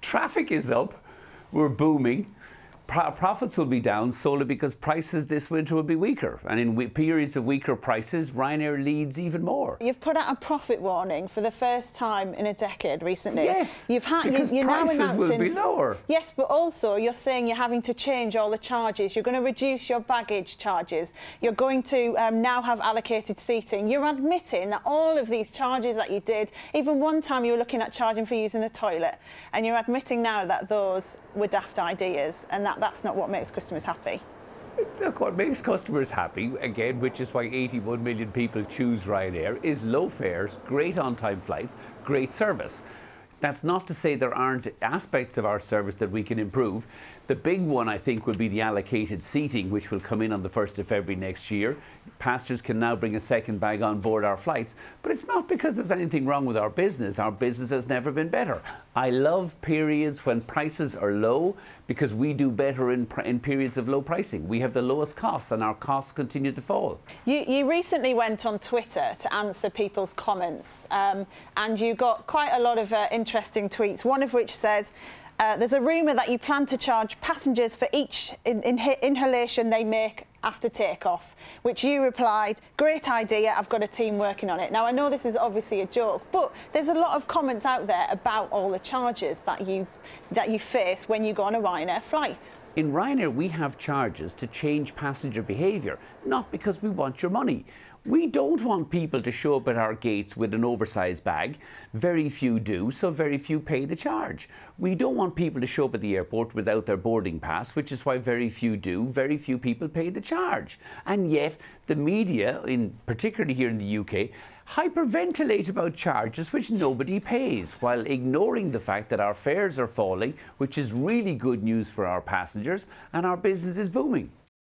Traffic is up, we're booming. Profits will be down solely because prices this winter will be weaker. And in periods of weaker prices, Ryanair leads even more. You've put out a profit warning for the first time in a decade recently. Yes, you're prices now announcing, will be lower. Yes, but also you're saying you're having to change all the charges. You're going to reduce your baggage charges. You're going to now have allocated seating. You're admitting that all of these charges that you did, even one time you were looking at charging for using the toilet, and you're admitting now that those were daft ideas and that's not what makes customers happy. Look, what makes customers happy, again, which is why 81 million people choose Ryanair, is low fares, great on-time flights, great service. That's not to say there aren't aspects of our service that we can improve. The big one, I think, will be the allocated seating, which will come in on the 1st of February next year. Passengers can now bring a second bag on board our flights, but it's not because there's anything wrong with our business. Our business has never been better. I love periods when prices are low because we do better in periods of low pricing. We have the lowest costs and our costs continue to fall. You recently went on Twitter to answer people's comments and you got quite a lot of interesting tweets, one of which says, there's a rumour that you plan to charge passengers for each inhalation they make after takeoff, which you replied, great idea, I've got a team working on it. Now, I know this is obviously a joke, but there's a lot of comments out there about all the charges that you face when you go on a Ryanair flight. In Ryanair, we have charges to change passenger behaviour, not because we want your money. We don't want people to show up at our gates with an oversized bag. Very few do, so very few pay the charge. We don't want people to show up at the airport without their boarding pass, which is why very few do. Very few people pay the charge. And yet, the media, particularly here in the UK, hyperventilate about charges which nobody pays, while ignoring the fact that our fares are falling, which is really good news for our passengers, and our business is booming.